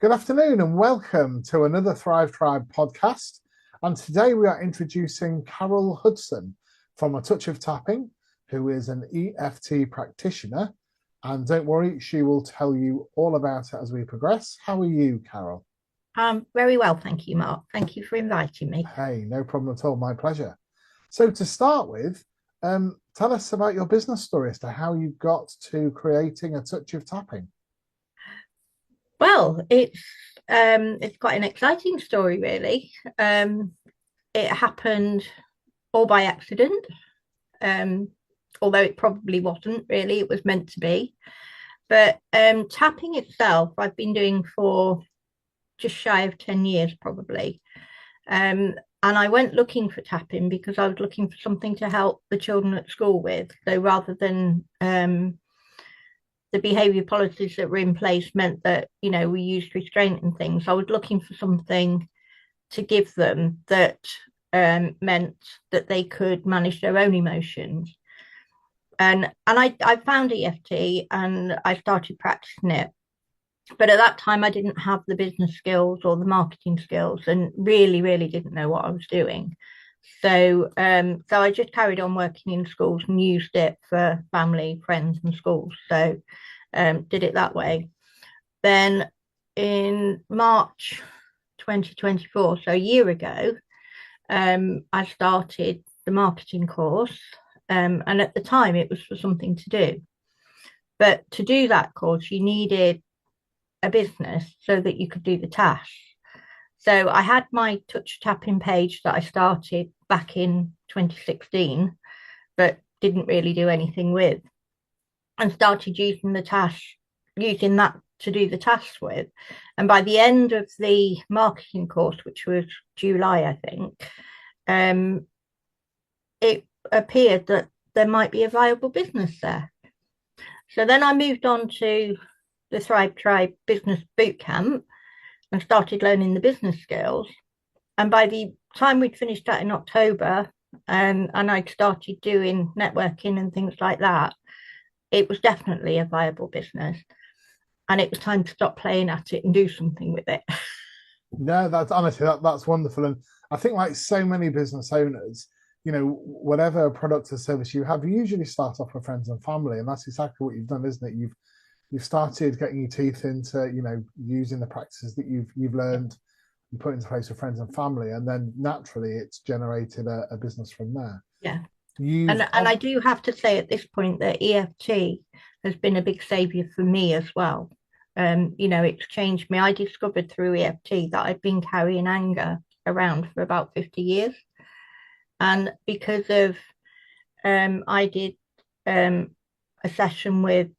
Good afternoon and welcome to another Thrive Tribe podcast. And today we are introducing Carol Hudson from A Touch of Tapping, who is an EFT practitioner. And don't worry, she will tell you all about it as we progress. How are you, Carol? Very well, thank you, Mark. Thank you for inviting me. Hey, no problem at all. My pleasure. So to start with, tell us about your business story as to how you got to creating A Touch of Tapping. Well, it's quite an exciting story, really. It happened all by accident, um, although it probably wasn't really. It was meant to be. But tapping itself, I've been doing for just shy of 10 years, probably. And I went looking for tapping because I was looking for something to help the children at school with. So rather than the behaviour policies that were in place meant that, we used restraint and things. I was looking for something to give them that meant that they could manage their own emotions. And I found EFT and I started practicing it. But at that time, I didn't have the business skills or the marketing skills and really, really didn't know what I was doing. So I just carried on working in schools and used it for family, friends, and schools. So did it that way. Then in March 2024, so a year ago, I started the marketing course. And at the time, it was for something to do. But to do that course, you needed a business so that you could do the tasks. So I had my touch tapping page that I started back in 2016, but didn't really do anything with, and started using that to do the tasks with. And by the end of the marketing course, which was July, I think, it appeared that there might be a viable business there. So then I moved on to the Thrive Tribe Business Bootcamp and started learning the business skills. And by the time we'd finished that in October, and I'd started doing networking and things like that, it was definitely a viable business. And it was time to stop playing at it and do something with it. No, that's honestly that's wonderful. And I think like so many business owners, whatever product or service you have, you usually start off with friends and family. And that's exactly what you've done, isn't it? You've started getting your teeth into, using the practices that you've learned and put into place with friends and family, and then naturally it's generated a business from there. Yeah. You've And I do have to say at this point that EFT has been a big savior for me as well. It's changed me. I discovered through EFT that I'd been carrying anger around for about 50 years. And because of I did a session with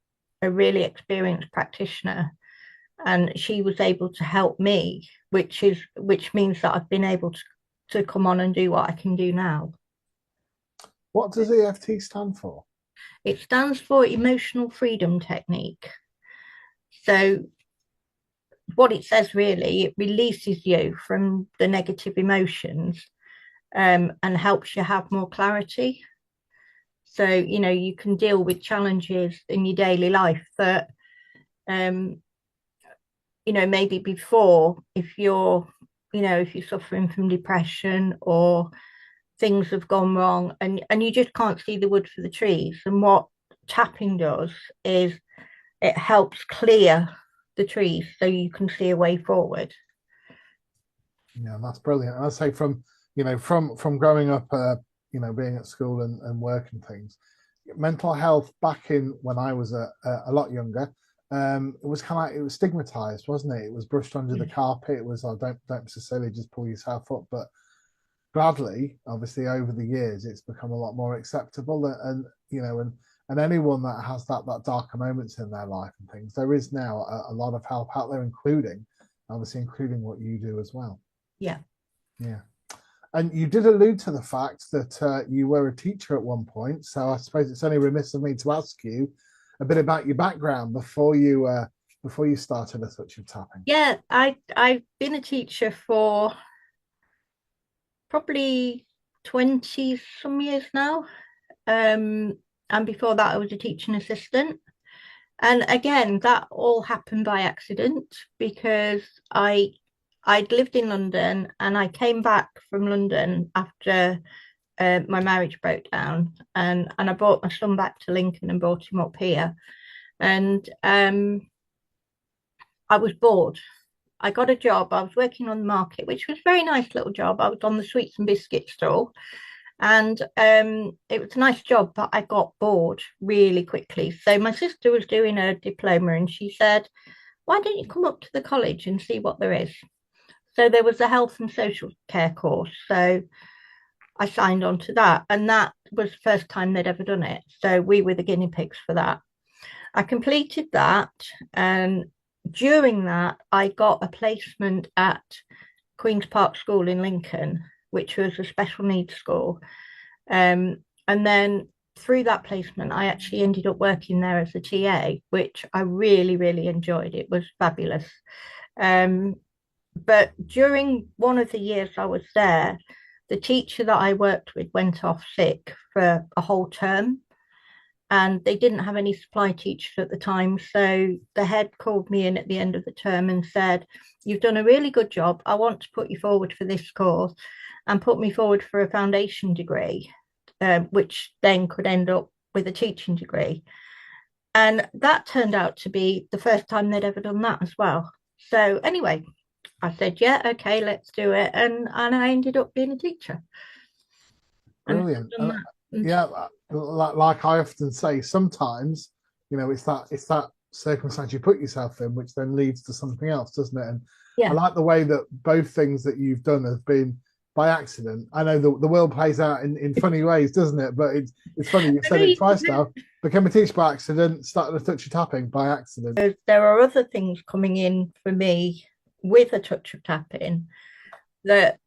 a really experienced practitioner, and she was able to help me, which means that I've been able to come on and do what I can do now. What does EFT stand for? It stands for Emotional Freedom Technique. So what it says really, it releases you from the negative emotions, and helps you have more clarity. So, you can deal with challenges in your daily life that, um, maybe before, if you're suffering from depression or things have gone wrong and you just can't see the wood for the trees. And what tapping does is it helps clear the trees so you can see a way forward. Yeah, that's brilliant. And I say from growing up, being at school and work and things, mental health back in when I was a lot younger, it was kind of like, it was stigmatized, wasn't it? It was brushed under the carpet. It was, oh, don't necessarily just pull yourself up, but gladly, obviously, over the years, it's become a lot more acceptable. And anyone that has that darker moments in their life and things, there is now a lot of help out there, including what you do as well. Yeah. Yeah. And you did allude to the fact that you were a teacher at one point. So I suppose it's only remiss of me to ask you a bit about your background before you started A Touch of Tapping. Yeah, I've been a teacher for probably 20 some years now. And before that I was a teaching assistant. And again, that all happened by accident because I'd lived in London and I came back from London after my marriage broke down, and I brought my son back to Lincoln and brought him up here. And I was bored. I got a job. I was working on the market, which was a very nice little job. I was on the sweets and biscuit stall, and it was a nice job, but I got bored really quickly. So my sister was doing a diploma, and she said, "Why don't you come up to the college and see what there is?" So there was a health and social care course. So I signed on to that, and that was the first time they'd ever done it. So we were the guinea pigs for that. I completed that, and during that, I got a placement at Queen's Park School in Lincoln, which was a special needs school. And then through that placement, I actually ended up working there as a TA, which I really, really enjoyed. It was fabulous. Um, but during one of the years I was there, the teacher that I worked with went off sick for a whole term, and they didn't have any supply teachers at the time. So the head called me in at the end of the term and said, "You've done a really good job. I want to put you forward for this course," and put me forward for a foundation degree, which then could end up with a teaching degree. And that turned out to be the first time they'd ever done that as well. So anyway, I said, yeah, okay, let's do it. And I ended up being a teacher. And Brilliant. done that. Yeah, like I often say, sometimes, it's that circumstance you put yourself in, which then leads to something else, doesn't it? And I Yeah. like the way that both things that you've done have been by accident. I know the world plays out in funny ways, doesn't it? But it's funny, you've said it twice now. Became a teacher by accident, started a touch of tapping by accident. There are other things coming in for me with a touch of tapping that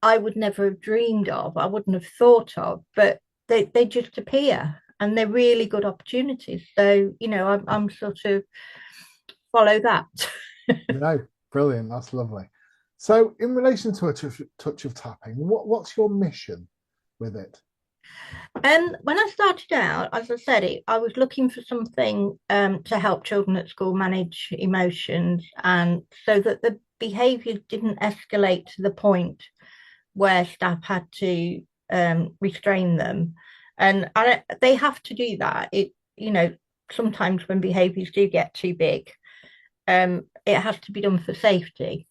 I would never have dreamed of, I wouldn't have thought of, but they just appear and they're really good opportunities. So, I'm sort of follow that. No, brilliant. That's lovely. So, in relation to a touch of tapping, what's your mission with it? And when I started out, as I said, I was looking for something to help children at school manage emotions, and so that the behaviour didn't escalate to the point where staff had to restrain them. And they have to do that. Sometimes when behaviours do get too big, it has to be done for safety.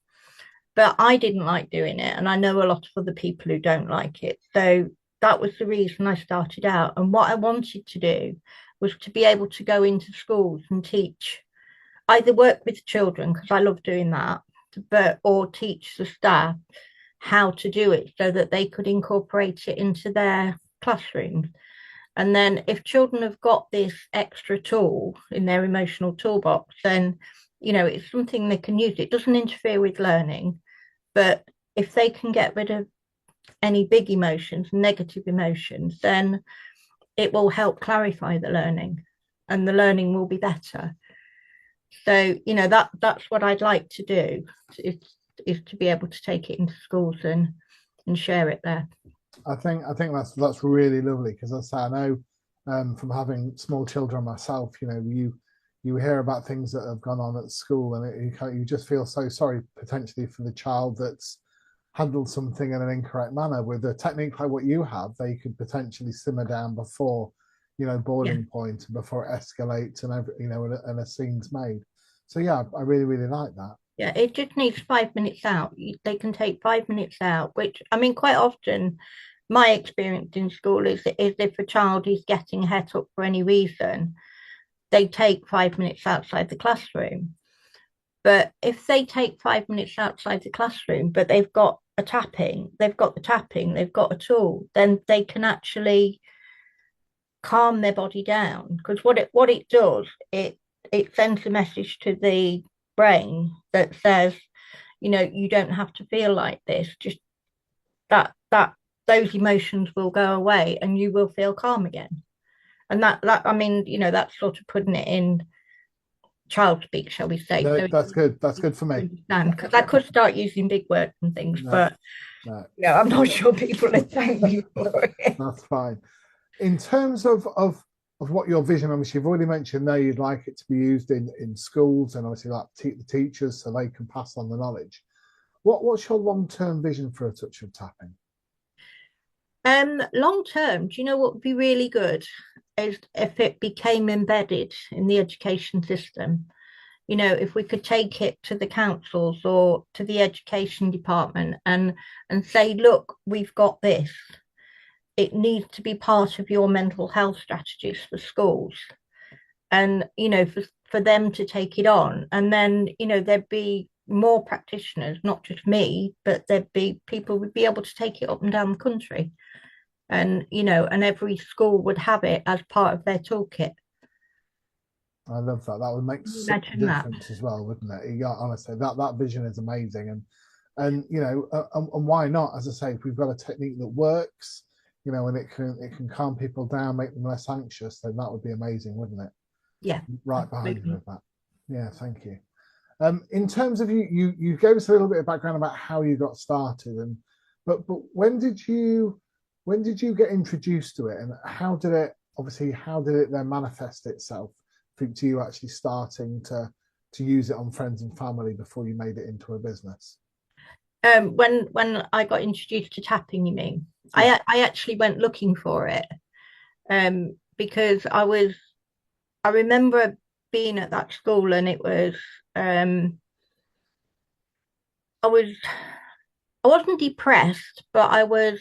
But I didn't like doing it, and I know a lot of other people who don't like it. So that was the reason I started out. And what I wanted to do was to be able to go into schools and teach, either work with children, because I love doing that, but or teach the staff how to do it so that they could incorporate it into their classrooms. And then if children have got this extra tool in their emotional toolbox, then it's something they can use. It doesn't interfere with learning, but if they can get rid of any big emotions, negative emotions, then it will help clarify the learning and the learning will be better. So, that's what I'd like to do is to be able to take it into schools and share it there. I think that's really lovely because I know from having small children myself, you hear about things that have gone on at school, and you just feel so sorry potentially for the child that's handled something in an incorrect manner. With a technique like what you have, they could potentially simmer down before, Yeah. boiling point, and before it escalates, and and a scene's made. So yeah, I really really like that. Yeah, it just needs 5 minutes out. They can take 5 minutes out, which I mean, quite often, my experience in school is if a child is getting het up for any reason, they take 5 minutes outside the classroom. But if they take 5 minutes outside the classroom, but they've got the tapping, they've got a tool, then they can actually calm their body down. Because what it does, it sends a message to the brain that says, you don't have to feel like this. Just that those emotions will go away and you will feel calm again. And that I mean, that's sort of putting it in child speak, shall we say? No, So that's good. That's good for me. understand, because I could start using big words and things, No, but no, I'm not sure people are thank me for it. that's fine. In terms of of what your vision. Obviously, you've already mentioned there you'd like it to be used in schools and obviously like the teachers so they can pass on the knowledge. What's your long term vision for a touch of tapping? Long term, do you know what would be really good is if it became embedded in the education system. You know, if we could take it to the councils or to the education department and say, look, we've got this. It needs to be part of your mental health strategies for schools. And, you know, for them to take it on. And then, you know, there'd be more practitioners, not just me, but there'd be people would be able to take it up and down the country. And, you know, and every school would have it as part of their toolkit. I love that. That would make Can you such a imagine that? difference as well, wouldn't it? Yeah, honestly, that vision is amazing, and you know, and why not? As I say, if we've got a technique that works, you know, and it can calm people down, make them less anxious, then that would be amazing, wouldn't it? Yeah, Right behind you absolutely. with that. Yeah, thank you. In terms of you gave us a little bit of background about how you got started, and but when did you get introduced to it, and how did it obviously how did it then manifest itself to you actually starting to use it on friends and family before you made it into a business? When I got introduced to tapping, you mean? Yeah. I actually went looking for it because I remember being at that school and it was um I was I wasn't depressed, but I was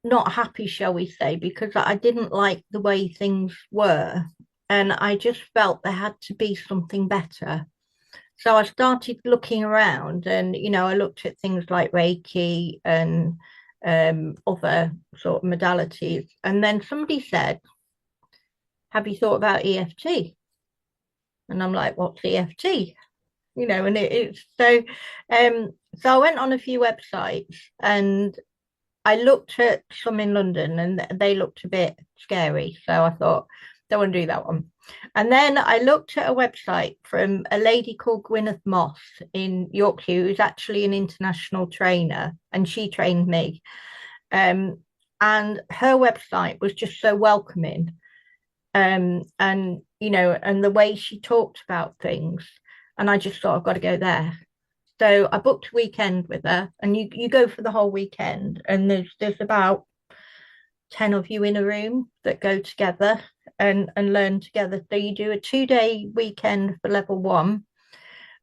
not happy, shall we say, because I didn't like the way things were. And I just felt there had to be something better. So I started looking around and, you know, I looked at things like Reiki and other sort of modalities. And then somebody said, have you thought about EFT? And I'm like, what's EFT? You know, and it's so I went on a few websites and I looked at some in London and they looked a bit scary. So I thought, don't want to do that one. And then I looked at a website from a lady called Gwyneth Moss in Yorkshire, who's actually an international trainer, and she trained me. Um, and her website was just so welcoming. And you know, and the way she talked about things, and I just thought I've got to go there. So I booked a weekend with her, and you go for the whole weekend, and there's about 10 of you in a room that go together and learn together. So you do a 2 day weekend for level one,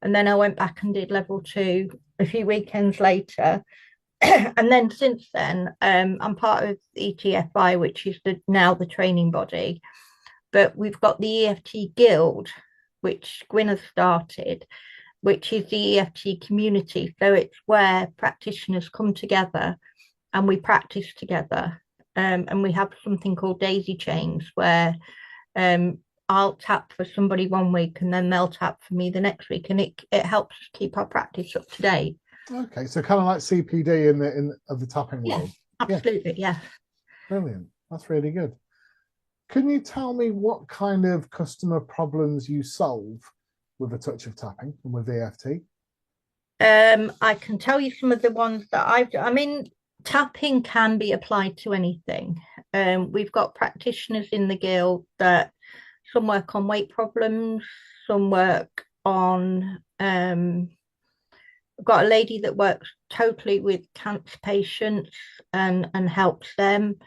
and then I went back and did level two a few weekends later. And then since then, I'm part of ETFI, which is now the training body. But we've got the EFT Guild, which Gwyneth started, which is the EFT community. So it's where practitioners come together and we practice together. And we have something called daisy chains where I'll tap for somebody one week and then they'll tap for me the next week. And it helps us keep our practice up to date. Okay, so kind of like CPD in of the tapping Yeah, world. Yeah, absolutely. Yeah. brilliant. That's really good. Can you tell me what kind of customer problems you solve with a touch of tapping and with EFT? I can tell you some of the ones that I've done. I mean, tapping can be applied to anything. We've got practitioners in the guild that some work on weight problems, some work on I've got a lady that works totally with cancer patients and helps them.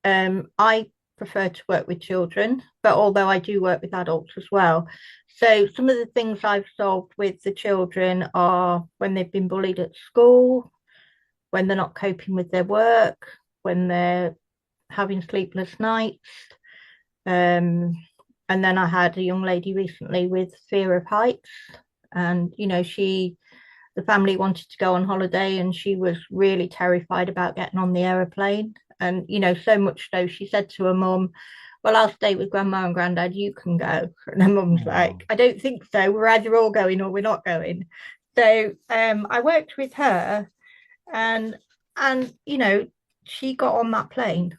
I prefer to work with children, but although I do work with adults as well. So some of the things I've solved with the children are when they've been bullied at school, when they're not coping with their work, when they're having sleepless nights. Um, and then I had a young lady recently with fear of heights, and you know the family wanted to go on holiday and she was really terrified about getting on the aeroplane. And, you know, so much so she said to her mum, well, I'll stay with grandma and granddad, you can go. And her mum's Oh, like, I don't think so. We're either all going or we're not going. So I worked with her and you know, she got on that plane.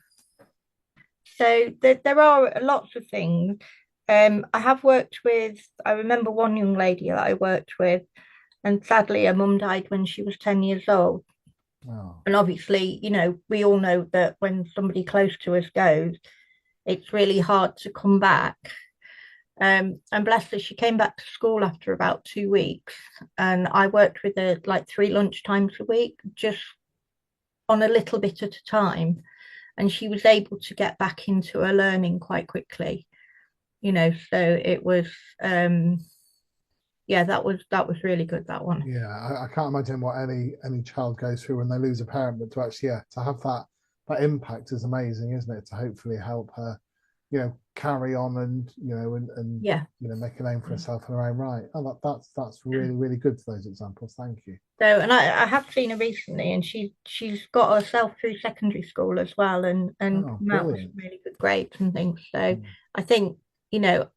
So there are lots of things. I have worked with, I remember one young lady that I worked with, and sadly, her mum died when she was 10 years old. oh, And obviously, you know, we all know that when somebody close to us goes, it's really hard to come back. And bless her, she came back to school after about 2 weeks, and I worked with her like 3 lunchtimes a week, just on a little bit at a time. And she was able to get back into her learning quite quickly, so it was, yeah, that was really good, that one. Yeah, I can't imagine what any child goes through when they lose a parent, but to actually, yeah, to have that impact is amazing, isn't it? To hopefully help her, carry on and and Yeah. make a name for herself in her own right. Oh, that's really really good for those examples. Thank you. So, and I have seen her recently, and she's got herself through secondary school as well, and Oh, come out with some brilliant. really good grades and things. So Mm, I think, you know,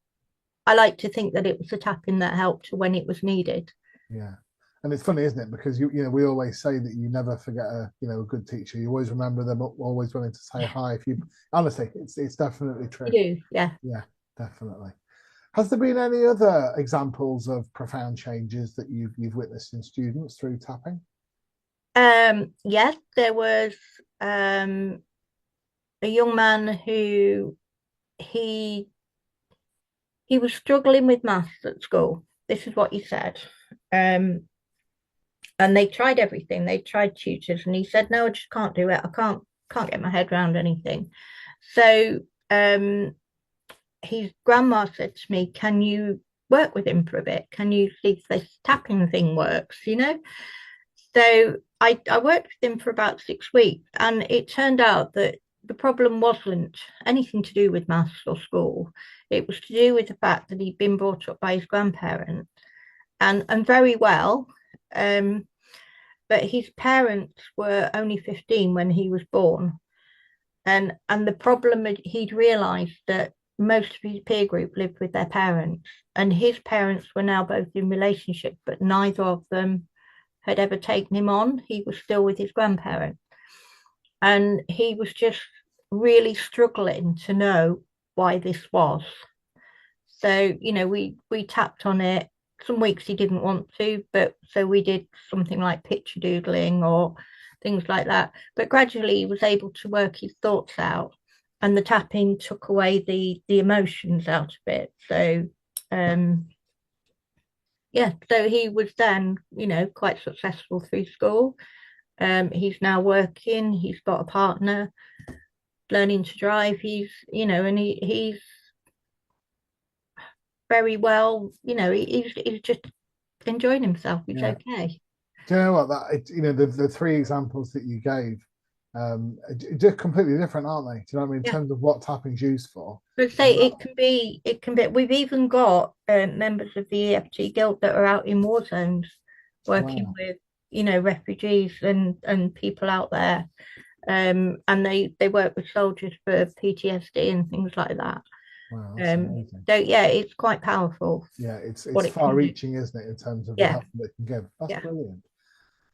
I like to think that it was a tapping that helped when it was needed. yeah. And it's funny, isn't it? Because we always say that you never forget a good teacher. You always remember them, always willing to say Yeah, hi. If you honestly, it's definitely you true. do. Yeah. Yeah, definitely. Has there been any other examples of profound changes that you've witnessed in students through tapping? Yes, there was um a young man who he he was struggling with maths at school. This is what he said. Um, and they tried everything. They tried tutors, and he said, "No, I just can't do it. I can't get my head around anything." So um, his grandma said to me, "Can you work with him for a bit? Can you see if this tapping thing works?" So I worked with him for about 6 weeks, and it turned out that the problem wasn't anything to do with maths or school. It was to do with the fact that he'd been brought up by his grandparents, and very well. Um, but his parents were only 15 when he was born. And the problem, he'd realised that most of his peer group lived with their parents, and his parents were now both in relationship, but neither of them had ever taken him on. He was still with his grandparents, and he was just really struggling to know why this was. So, we tapped on it. Some weeks he didn't want to, but so we did something like picture doodling or things like that. But gradually he was able to work his thoughts out, and the tapping took away the emotions out of it. So um yeah, so he was then, quite successful through school. He's now working, he's got a partner, learning to drive. And he's very well, he's just enjoying himself. He's Yeah. okay. Do you know what the three examples that you gave, just completely different, aren't they? Do you know what I mean? In Yeah. terms of what tapping's used for. But say it can be. We've even got members of the EFT Guild that are out in war zones working Wow, with, refugees and people out there. And they work with soldiers for PTSD and things like that. wow, that's Um, amazing. so yeah, it's quite powerful Yeah, it's what it can do. far-reaching, isn't it, in terms of the Yeah, help that it can give. That's yeah. brilliant.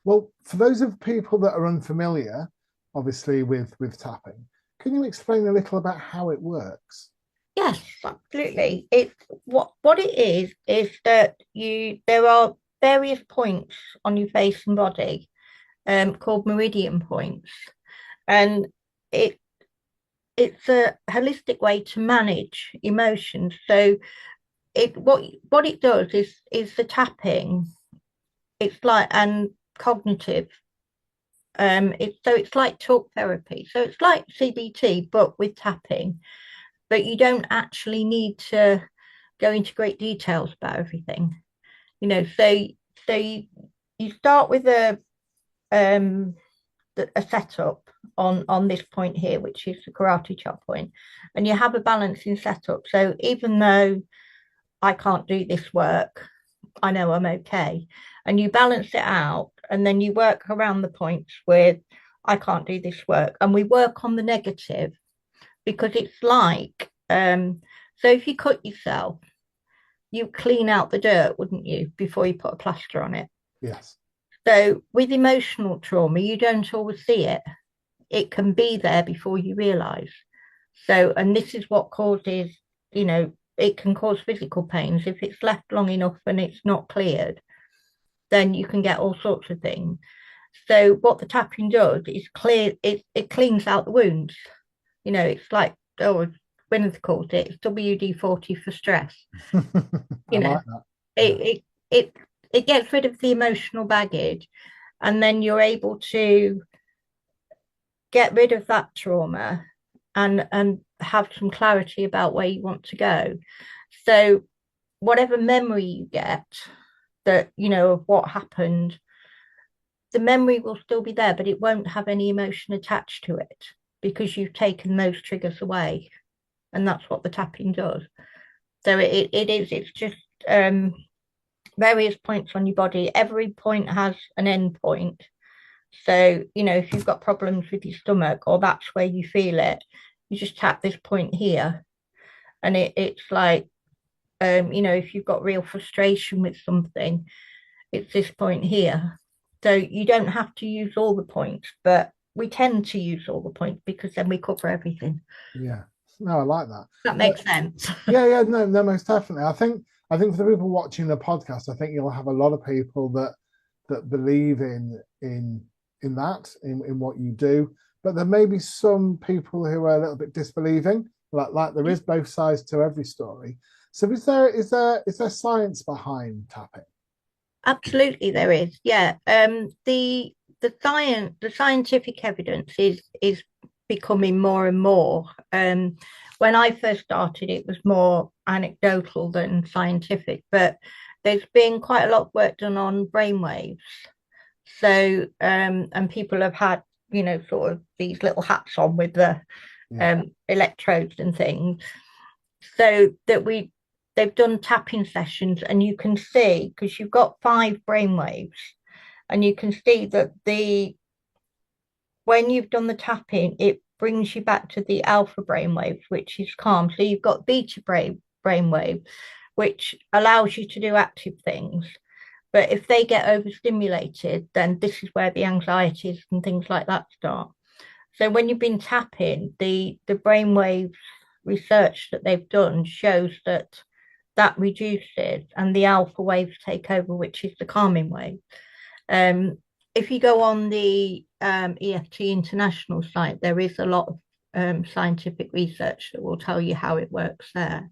Well, for those of people that are unfamiliar, obviously with tapping, can you explain a little about how it works? Yes, absolutely. What it is that there are various points on your face and body, called meridian points, and it it's a holistic way to manage emotions. So what it does is the tapping. It's like and cognitive. It's like talk therapy. So it's like CBT, but with tapping. But you don't actually need to go into great details about everything. So you start with um a setup on this point here, which is the karate chop point, and you have a balancing setup. So even though I can't do this work, I know I'm okay. And you balance it out, and then you work around the points with I can't do this work, and we work on the negative, because it's like, so if you cut yourself, you clean out the dirt, wouldn't you, before you put a plaster on it? Yes. So with emotional trauma, you don't always see it. It can be there before you realize. So, and this is what causes, it can cause physical pains. If it's left long enough and it's not cleared, then you can get all sorts of things. So what the tapping does is it cleans out the wounds. It's like, oh, Gwyneth calls it, it's WD-40 for stress. I You know, like that. Yeah, it it it gets rid of the emotional baggage, and then you're able to get rid of that trauma and have some clarity about where you want to go. So whatever memory you get that of what happened, the memory will still be there, but it won't have any emotion attached to it because you've taken those triggers away. And that's what the tapping does. So it's just various points on your body. Every point has an end point. So, if you've got problems with your stomach or that's where you feel it, you just tap this point here. And it's like, if you've got real frustration with something, it's this point here. So you don't have to use all the points, but we tend to use all the points because then we cover everything. yeah. No, I like that. That Uh, makes sense. yeah, yeah, no, no, most definitely. I think for the people watching the podcast, I think you'll have a lot of people that believe in that, in what you do. But there may be some people who are a little bit disbelieving, like there is both sides to every story. So is there science behind tapping? Absolutely, there is. Yeah. The scientific evidence is becoming more and more. When I first started, it was more anecdotal than scientific, but there's been quite a lot of work done on brainwaves. So, and people have had, sort of these little hats on with the Yeah, electrodes and things, so that they've done tapping sessions, and you can see because you've got five brainwaves, and you can see that the when you've done the tapping, it brings you back to the alpha brainwave, which is calm. So you've got beta brainwave, which allows you to do active things. But if they get overstimulated, then this is where the anxieties and things like that start. So when you've been tapping, the brainwave research that they've done shows that that reduces and the alpha waves take over, which is the calming wave. Um, if you go on the EFT International site, there is a lot of scientific research that will tell you how it works there.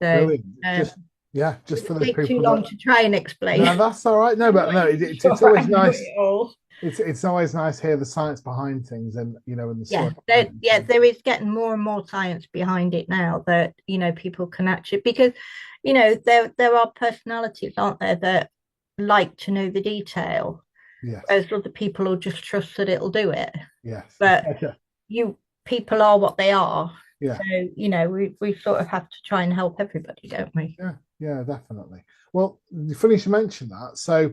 So brilliant. um, Just yeah, it just for would those take too people long that to try and explain. no, that's all right. No, I'm but not no, even it's sure always I know nice. it all. It's always nice to hear the science behind things and and the Yeah, story behind them. there is getting more and more science behind it now that people can actually, because there are personalities, aren't there, that like to know the detail, Yes, whereas other people will just trust that it'll do it. yes, But you people are what they are, yeah, so we sort of have to try and help everybody, don't we? yeah, yeah, definitely. Well, funny you mention that. So,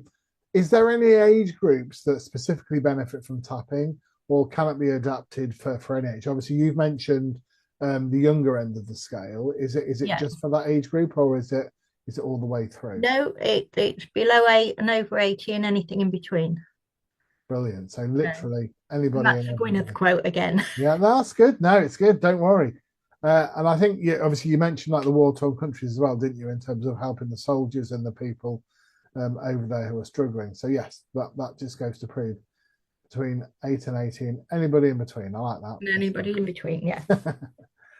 is there any age groups that specifically benefit from tapping, or can it be adapted for any age? Obviously, you've mentioned the younger end of the scale. Is it Yeah. just for that age group, or is it all the way through? No, it's below 8 and over 80 and anything in between. Brilliant. So So, literally and anybody that's and a Gwyneth everybody. quote again. Yeah, no, that's good. No, it's good. Don't worry. And I think obviously you mentioned like the war-torn countries as well, didn't you, in terms of helping the soldiers and the people over there who are struggling. So yes, that just goes to prove between 8 and 18, anybody in between. I like that. And anybody in between, yeah. Definitely.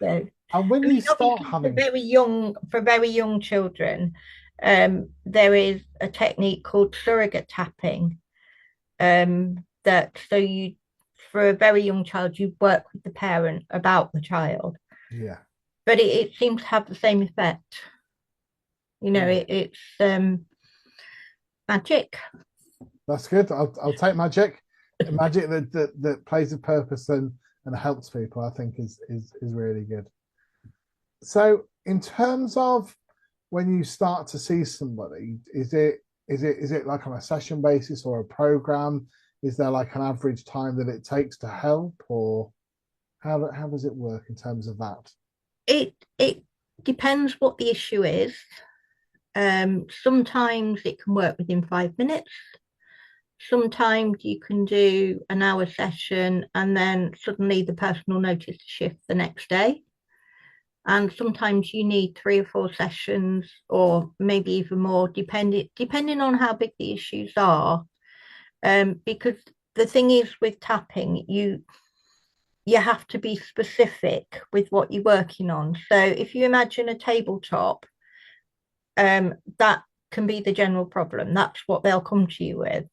So And when I you mean, start obviously, having, for very young children, there is a technique called surrogate tapping. That so you, for a very young child, you work with the parent about the child, yeah, but it seems to have the same effect. brilliant. It's magic. That's good. I'll take magic that plays a purpose and helps people. I think is really good. So in terms of when you start to see somebody, is it like on a session basis or a program? Is there like an average time that it takes to help, or how does it work in terms of that? It depends what the issue is. Sometimes it can work within 5 minutes. Sometimes you can do an hour session and then suddenly the person will notice a shift the next day. And sometimes you need 3 or 4 sessions or maybe even more, depending on how big the issues are. Because the thing is with tapping, you have to be specific with what you're working on. So if you imagine a tabletop, that can be the general problem. That's what they'll come to you with.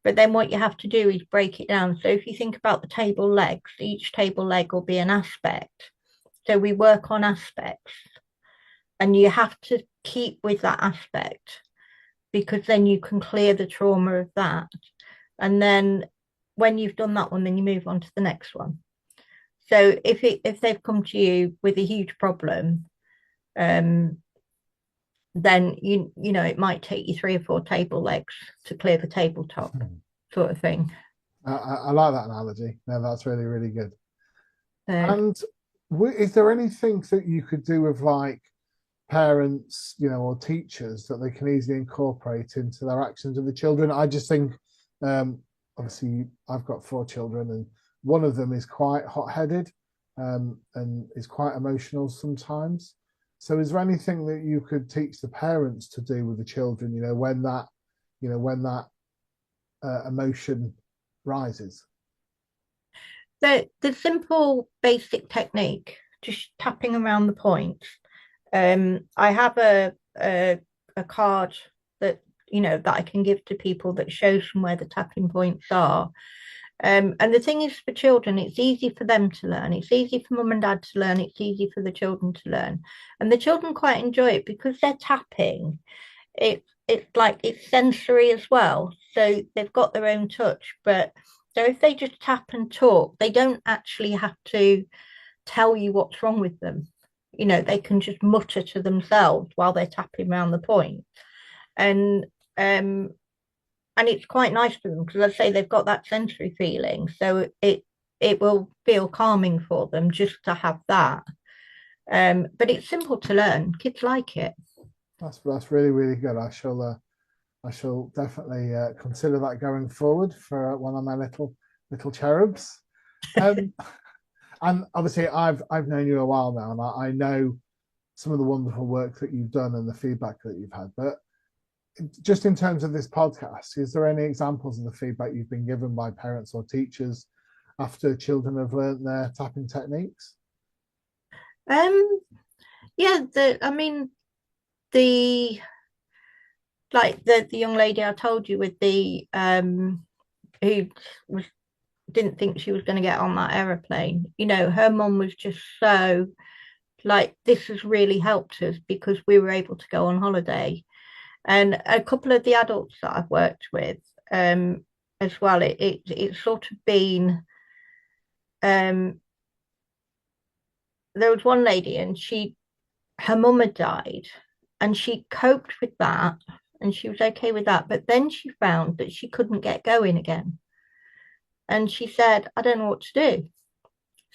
But then what you have to do is break it down. So if you think about the table legs, each table leg will be an aspect. So we work on aspects, and you have to keep with that aspect because then you can clear the trauma of that. And then when you've done that one, then you move on to the next one. So if they've come to you with a huge problem, um, then you know it might take you 3 or 4 table legs to clear the tabletop, sort of thing. I like that analogy. No, that's really, really good. So And is there anything that you could do with like parents, or teachers that they can easily incorporate into their actions with the children? I just think, um, obviously, I've got 4 children, and one of them is quite hot-headed, and is quite emotional sometimes. So, is there anything that you could teach the parents to do with the children? When that emotion rises. the simple basic technique, just tapping around the points. I have a card that that I can give to people that shows them where the tapping points are. And the thing is, for children, it's easy for them to learn. It's easy for mum and dad to learn. It's easy for the children to learn, and the children quite enjoy it because they're tapping. It's like it's sensory as well. So they've got their own touch, but so if they just tap and talk, they don't actually have to tell you what's wrong with them. They can just mutter to themselves while they're tapping around the point. And um and it's quite nice for them because I say they've got that sensory feeling. So it will feel calming for them just to have that. But it's simple to learn. Kids like it. That's really, really good. I shall definitely consider that going forward for one of my little cherubs. Um, and obviously, I've known you a while now, and I know some of the wonderful work that you've done and the feedback that you've had. But just in terms of this podcast, is there any examples of the feedback you've been given by parents or teachers after children have learned their tapping techniques? Um, yeah, I mean the the young lady I told you with the who was didn't think she was going to get on that aeroplane. Her mum was just so like, this has really helped us because we were able to go on holiday. And a couple of the adults that I've worked with, as well, it's sort of been there was one lady and her mum had died and she coped with that and she was okay with that. But then she found that she couldn't get going again. And she said, I don't know what to do.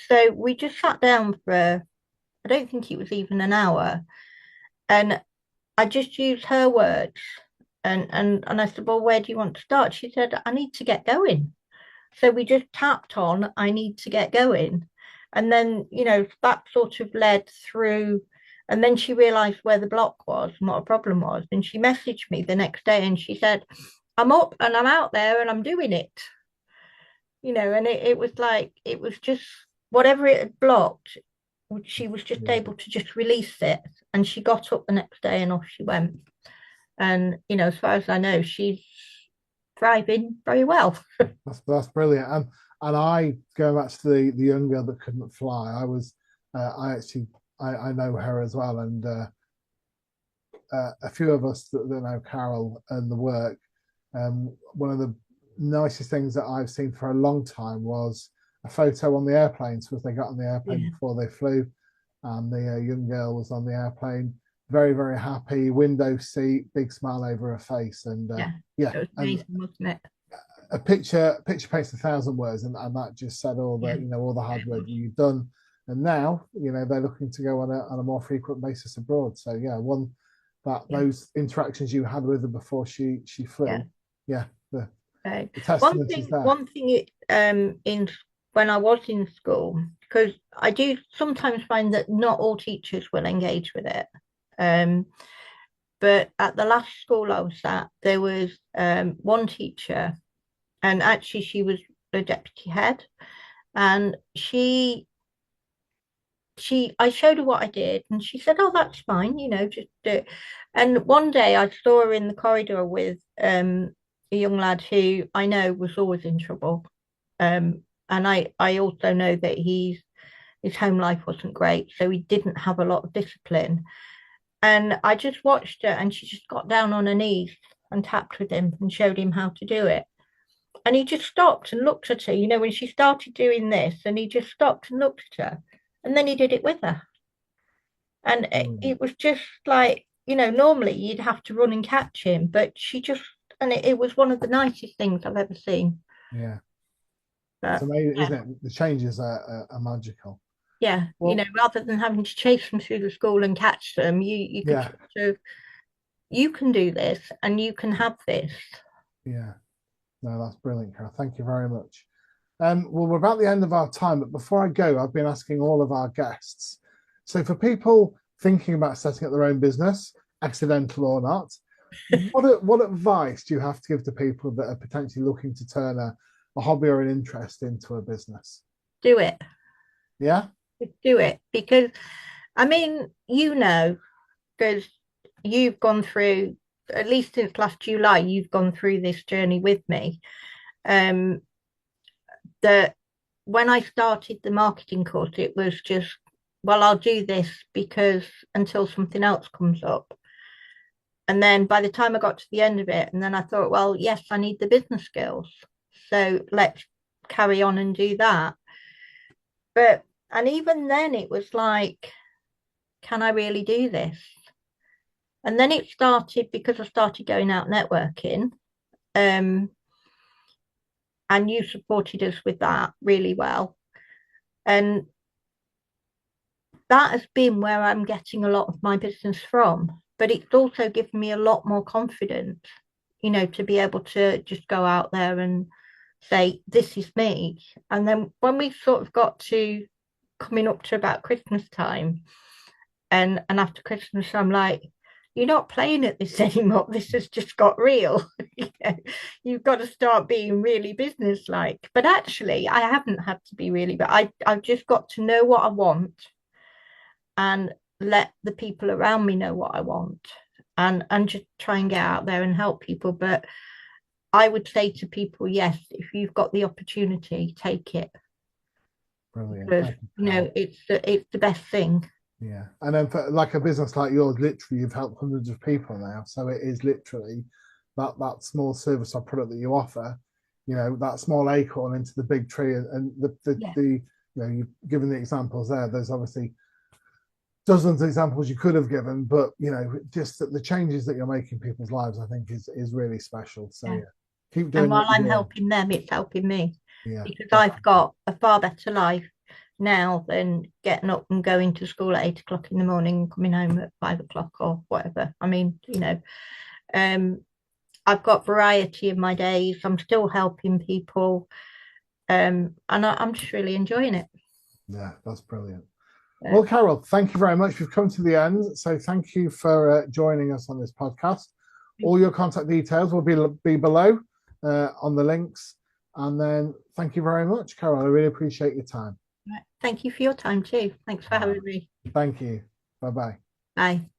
So we just sat down for, I don't think it was even an hour. And I just used her words. And I said, well, where do you want to start? She said, I need to get going. So we just tapped on, I need to get going. And then, that sort of led through. And then she realized where the block was and what a problem was. And she messaged me the next day and she said, I'm up and I'm out there and I'm doing it. And it was like, it was just whatever it had blocked, she was just Yeah. able to just release it. And she got up the next day and off she went. And, as far as I know, she's thriving very well. That's brilliant. And I going back to the young girl that couldn't fly. I know her as well, and a few of us that know Carol and the work. One of the nicest things that I've seen for a long time was a photo on the airplane. So as they got on the airplane Yeah. before they flew, and the young girl was on the airplane, very, very happy, window seat, big smile over her face, and Yeah. yeah, It was and amazing, wasn't it? a picture paints 1,000 words, and that just said all Yeah. all the hard work you've done. And now they're looking to go on a more frequent basis abroad. So yeah, one that Yeah. those interactions you had with her before she Yeah. flew, yeah, the, So the one testament is thing, there. one thing, in when I was in school, because I do sometimes find that not all teachers will engage with it. Um, but at the last school I was at, there was one teacher, and actually she was the deputy head, And I showed her what I did, and she said, "Oh, that's fine, just do it." And one day I saw her in the corridor with a young lad who I know was always in trouble. And I also know that his home life wasn't great, so he didn't have a lot of discipline. And I just watched her, and she just got down on her knees and tapped with him and showed him how to do it. And he just stopped and looked at her, when she started doing this, and he just stopped and looked at her. And then he did it with her. And Brilliant. it was just like, normally you'd have to run and catch him, but and it was one of the nicest things I've ever seen. Yeah. It's But amazing, yeah, isn't it? The changes are magical. yeah, Well, rather than having to chase them through the school and catch them, you could yeah, sort of, you can do this and you can have this. yeah. No, that's brilliant, Carol. Thank you very much. Well, we're about the end of our time, but before I go, I've been asking all of our guests. So, for people thinking about setting up their own business, accidental or not, what advice do you have to give to people that are potentially looking to turn a hobby or an interest into a business? Do it. Yeah, Do it. Because, I mean, because you've gone through, at least since last July, you've gone through this journey with me. Um, that when I started the marketing course, it was just, well, I'll do this because until something else comes up. And then by the time I got to the end of it, and then I thought, well, yes, I need the business skills. So let's carry on and do that. And even then, it was like, can I really do this? And then it started because I started going out networking. Um, and you supported us with that really well. And that has been where I'm getting a lot of my business from. But it's also given me a lot more confidence, to be able to just go out there and say, this is me. And then when we sort of got to coming up to about Christmas time, and after Christmas, I'm like, you're not playing at this anymore. This has just got real. You've got to start being really business-like. But actually, I haven't had to be really, but I've just got to know what I want and let the people around me know what I want, and just try and get out there and help people. But I would say to people, yes, if you've got the opportunity, take it, brilliant. because Thank you, Carol. it's the best thing. Yeah, and then for like a business like yours, literally, you've helped hundreds of people now. So it is literally that small service or product that you offer, that small acorn into the big tree, and Yeah. you've given the examples there. There's obviously dozens of examples you could have given, but just that the changes that you're making in people's lives, I think, is really special. So Yeah. yeah, keep And doing while what I'm you're doing. helping them, it's helping me, Yeah, because I've definitely. got a far better life now than getting up and going to school at 8 o'clock in the morning and coming home at 5 o'clock or whatever. I mean, um, I've got variety in my days. I'm still helping people, and I'm just really enjoying it. Yeah, that's brilliant. Well, But Carol, thank you very much. We've come to the end. So thank you for joining us on this podcast. thank All you. your contact details will be below on the links. And then thank you very much, Carol. I really appreciate your time. Thank you for your time too. Thanks for All right. having me. Thank you. Bye bye. Bye.